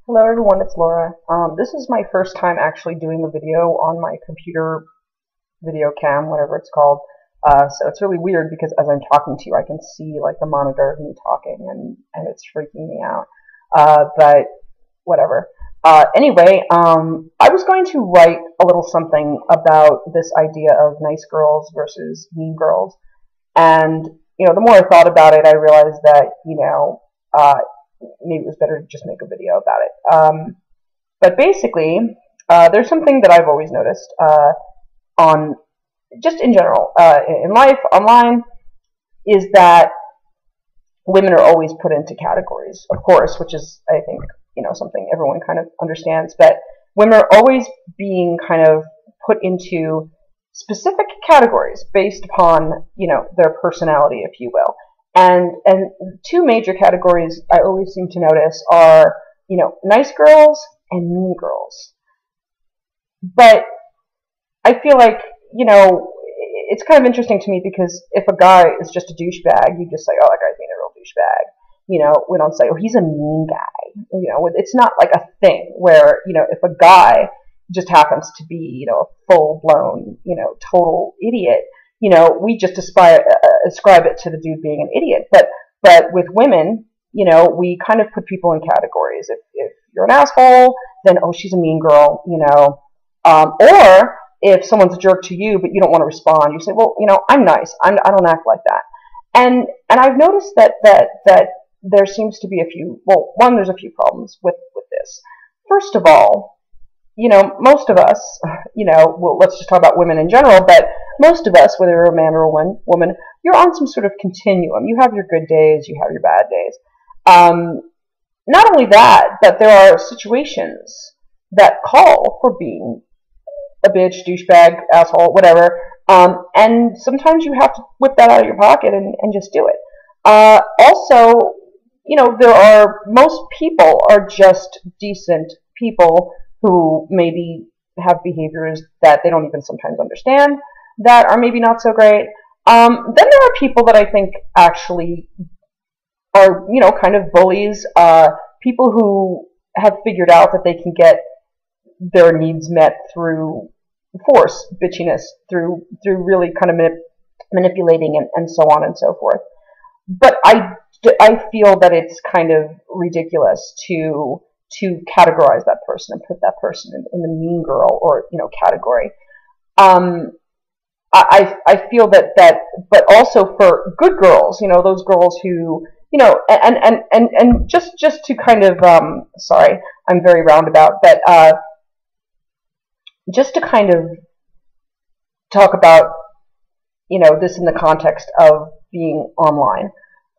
Hello everyone, it's Laura. This is my first time actually doing a video on my computer video cam, whatever it's called. So it's really weird because as I'm talking to you, I can see like the monitor of me talking, and it's freaking me out. But whatever. Anyway, I was going to write a little something about this idea of nice girls versus mean girls, and the more I thought about it, I realized that maybe it was better to just make a video about it. But basically, there's something that I've always noticed on just in general in life, online, is that women are always put into categories, of course, which is, I think, something everyone kind of understands. But women are always being kind of put into specific categories based upon, their personality, if you will. And two major categories I always seem to notice are, nice girls and mean girls. But I feel like, it's kind of interesting to me because if a guy is just a douchebag, you just say, oh, that guy's being a real douchebag. We don't say, oh, he's a mean guy. It's not like a thing where, if a guy just happens to be, a full-blown, total idiot, we just ascribe it to the dude being an idiot. But with women, we kind of put people in categories. If you're an asshole, then, oh, she's a mean girl, or if someone's a jerk to you, but you don't want to respond, you say, well, I'm nice. I don't act like that. And I've noticed that there seems to be there's a few problems with this. First of all, most of us, let's just talk about women in general, but most of us, whether you're a man or a woman, you're on some sort of continuum. You have your good days, you have your bad days. Not only that, but there are situations that call for being a bitch, douchebag, asshole, whatever, and sometimes you have to whip that out of your pocket and just do it. Also, most people are just decent people who maybe have behaviors that they don't even sometimes understand, that are maybe not so great. Then there are people that I think actually are, kind of bullies, people who have figured out that they can get their needs met through force, bitchiness, through really kind of manipulating and so on and so forth. But I feel that it's kind of ridiculous to categorize that person and put that person in the mean girl or category. I feel that but also for good girls, those girls who and just to kind of sorry, I'm very roundabout, but just to kind of talk about this in the context of being online.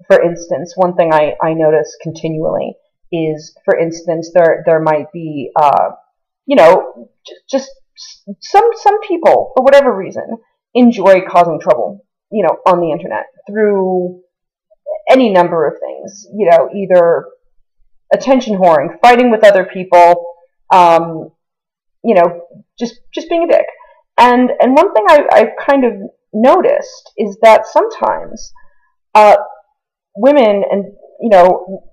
For instance, one thing I notice continually is, for instance, there might be just some people, for whatever reason, enjoy causing trouble on the internet through any number of things, either attention whoring, fighting with other people, just being a dick. And one thing I've kind of noticed is that sometimes women and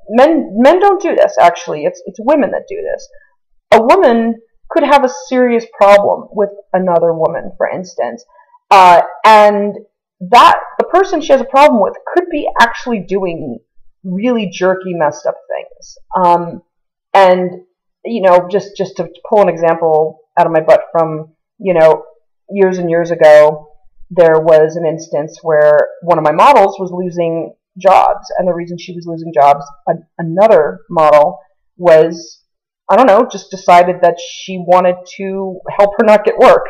men don't do this. Actually, it's women that do this. A woman could have a serious problem with another woman, for instance, and that the person she has a problem with could be actually doing really jerky, messed up things. And just to pull an example out of my butt from years and years ago, there was an instance where one of my models was losing jobs, and the reason she was losing jobs, another model was, I don't know, just decided that she wanted to help her not get work.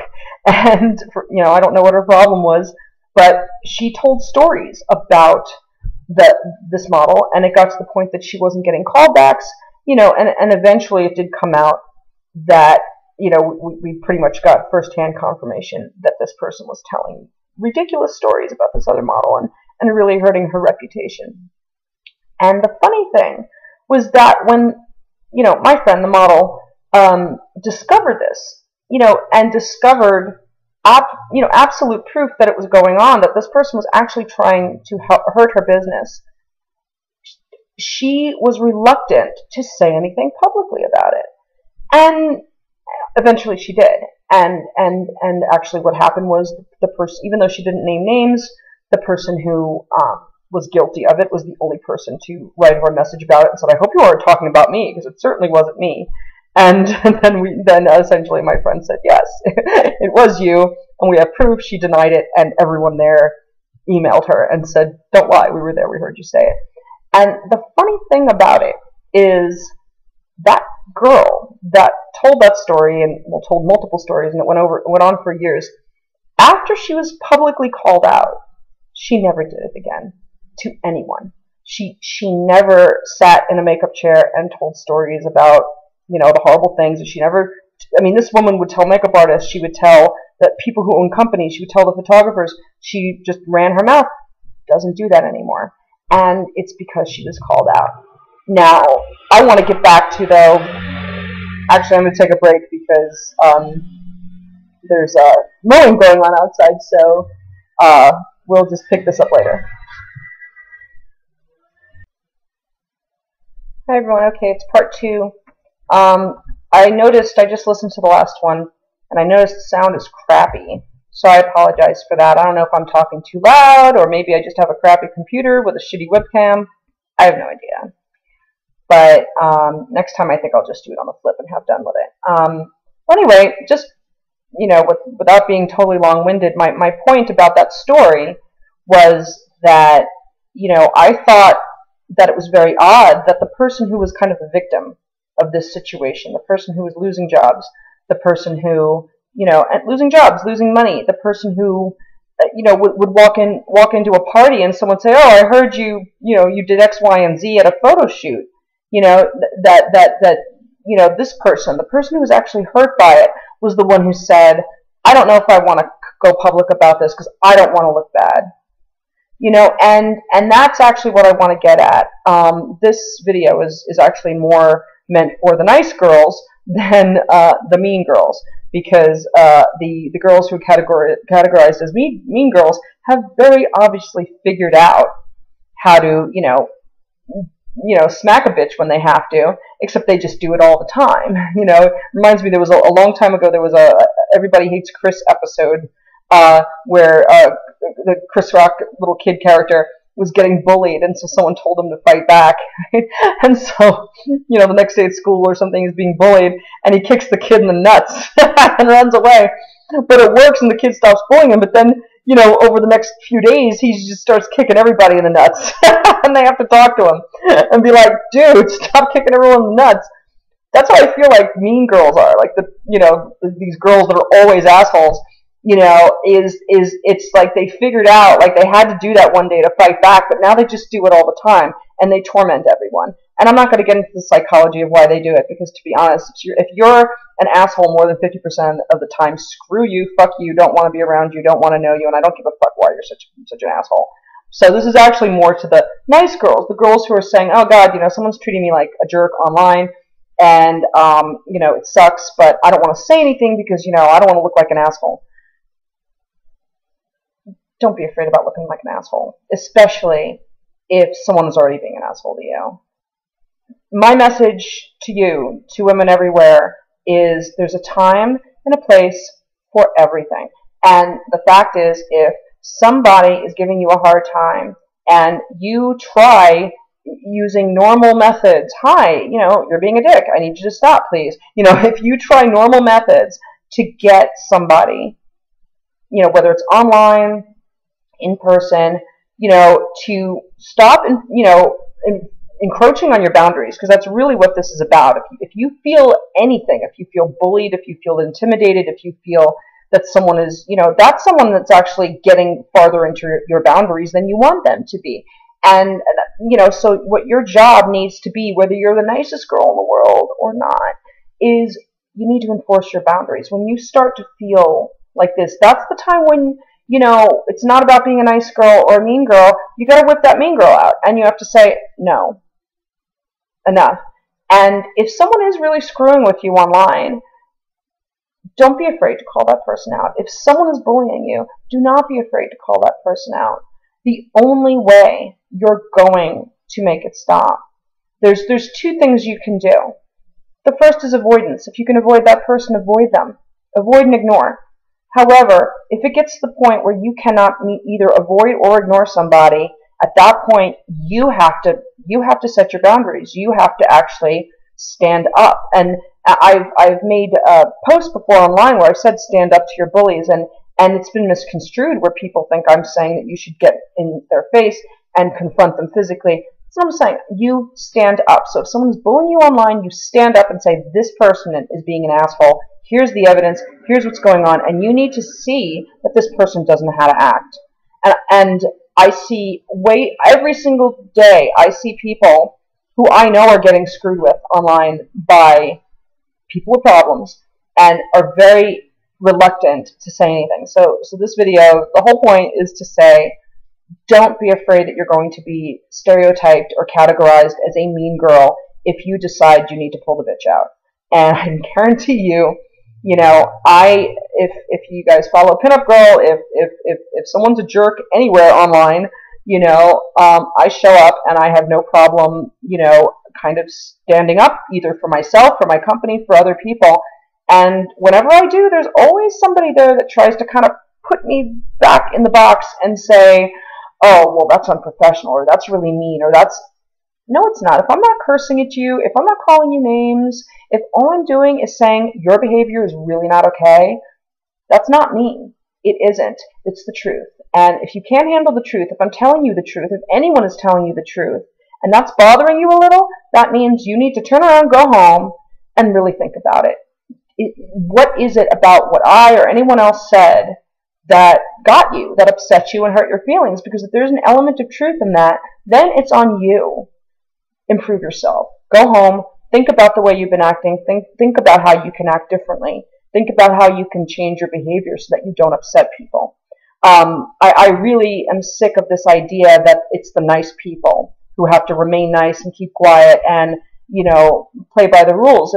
And I don't know what her problem was, but she told stories about this model, and it got to the point that she wasn't getting callbacks, and eventually it did come out that we pretty much got firsthand confirmation that this person was telling ridiculous stories about this other model and really hurting her reputation. And the funny thing was that when, my friend, the model, discovered this, and discovered, absolute proof that it was going on, that this person was actually trying to hurt her business, she was reluctant to say anything publicly about it. And eventually she did. And actually what happened was the person, even though she didn't name names, the person who was guilty of it was the only person to write her a message about it and said, I hope you aren't talking about me, because it certainly wasn't me. And then essentially my friend said, yes, it was you, and we have proof. She denied it, and everyone there emailed her and said, don't lie, we were there, we heard you say it. And the funny thing about it is that girl that told that story, and well, told multiple stories, and it went on for years, after she was publicly called out, she never did it again to anyone. She never sat in a makeup chair and told stories about, you know, the horrible things. She never, I mean, this woman would tell makeup artists, she would tell that people who own companies, she would tell the photographers, she just ran her mouth. Doesn't do that anymore. And it's because she was called out. Now, I want to get back to, though, actually I'm going to take a break because there's mowing going on outside, so we'll just pick this up later. Hi everyone, okay, it's part 2. I noticed, I just listened to the last one, and I noticed the sound is crappy, so I apologize for that. I don't know if I'm talking too loud, or maybe I just have a crappy computer with a shitty webcam. I have no idea. But next time I think I'll just do it on the flip and have done with it. Anyway, just, you know, without being totally long-winded, my point about that story was that, you know, I thought that it was very odd that the person who was kind of the victim of this situation, the person who was losing jobs, the person who, you know, losing jobs, losing money, the person who, you know, would walk into a party and someone say, oh, I heard you, you know, you did X, Y, and Z at a photo shoot. You know, that you know, this person, the person who was actually hurt by it, was the one who said, I don't know if I want to go public about this because I don't want to look bad. You know, and that's actually what I want to get at. This video is actually more meant for the nice girls than the mean girls, because the girls who are categorized as mean girls have very obviously figured out how to, you know, smack a bitch when they have to, except they just do it all the time. You know, it reminds me, there was a long time ago, there was a Everybody Hates Chris episode where the Chris Rock little kid character was getting bullied, and so someone told him to fight back. Right? And so, you know, the next day at school or something, he's being bullied, and he kicks the kid in the nuts and runs away. But it works, and the kid stops bullying him, but then, you know, over the next few days, he just starts kicking everybody in the nuts. And they have to talk to him and be like, dude, stop kicking everyone in the nuts. That's how I feel like mean girls are. Like, you know, these girls that are always assholes, you know, it's like they figured out, like they had to do that one day to fight back, but now they just do it all the time, and they torment everyone. And I'm not going to get into the psychology of why they do it, because to be honest, if you're an asshole more than 50% of the time, screw you, fuck you, don't want to be around you, don't want to know you, and I don't give a fuck why you're such an asshole. So this is actually more to the nice girls, the girls who are saying, oh God, you know, someone's treating me like a jerk online, and, you know, it sucks, but I don't want to say anything because, you know, I don't want to look like an asshole. Don't be afraid about looking like an asshole, especially if someone is already being an asshole to you. My message to you, to women everywhere, is there's a time and a place for everything. And the fact is, if somebody is giving you a hard time and you try using normal methods, hi, you know, you're being a dick, I need you to stop, please. You know, if you try normal methods to get somebody, you know, whether it's online, in person, you know, to stop, you know, encroaching on your boundaries, because that's really what this is about. If you feel anything, if you feel bullied, if you feel intimidated, if you feel that someone is, you know, that's someone that's actually getting farther into your boundaries than you want them to be. And, you know, so what your job needs to be, whether you're the nicest girl in the world or not, is you need to enforce your boundaries. When you start to feel like this, that's the time when, you know, it's not about being a nice girl or a mean girl. You got to whip that mean girl out, and you have to say, no, enough. And if someone is really screwing with you online, don't be afraid to call that person out. If someone is bullying you, do not be afraid to call that person out. The only way you're going to make it stop There's two things you can do. The first is avoidance. If you can avoid that person, avoid them. Avoid and ignore. However, if it gets to the point where you cannot either avoid or ignore somebody, at that point you have to set your boundaries. You have to actually stand up. And I've made posts before online where I've said stand up to your bullies, and it's been misconstrued where people think I'm saying that you should get in their face and confront them physically. So I'm saying you stand up. So if someone's bullying you online, you stand up and say, this person is being an asshole. Here's the evidence. Here's what's going on. And you need to see that this person doesn't know how to act. And I see every single day, I see people who I know are getting screwed with online by people with problems and are very reluctant to say anything. So this video, the whole point is to say, don't be afraid that you're going to be stereotyped or categorized as a mean girl if you decide you need to pull the bitch out. And I can guarantee you, if you guys follow Pinup Girl, if someone's a jerk anywhere online, I show up and I have no problem, kind of standing up either for myself, for my company, for other people. And whenever I do, there's always somebody there that tries to kind of put me back in the box and say, oh, well, that's unprofessional, or that's really mean, or that's... No, it's not. If I'm not cursing at you, if I'm not calling you names, if all I'm doing is saying your behavior is really not okay, that's not mean. It isn't. It's the truth. And if you can't handle the truth, if I'm telling you the truth, if anyone is telling you the truth, and that's bothering you a little, that means you need to turn around, go home, and really think about it. What is it about what I or anyone else said that got you, that upset you and hurt your feelings? Because if there's an element of truth in that, then it's on you. Improve yourself. Go home. Think about the way you've been acting. Think about how you can act differently. Think about how you can change your behavior so that you don't upset people. I really am sick of this idea that it's the nice people who have to remain nice and keep quiet and, play by the rules.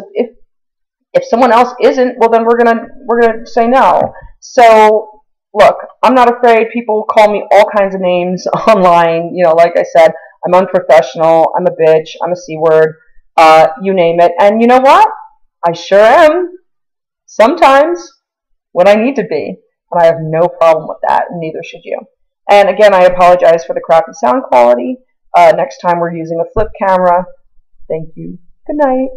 If someone else isn't, well, then we're gonna say no. So look, I'm not afraid. People call me all kinds of names online. Like I said, I'm unprofessional. I'm a bitch. I'm a C-word. You name it. And you know what? I sure am. Sometimes when I need to be. And I have no problem with that, and neither should you. And again, I apologize for the crappy sound quality. Next time we're using a flip camera. Thank you. Good night.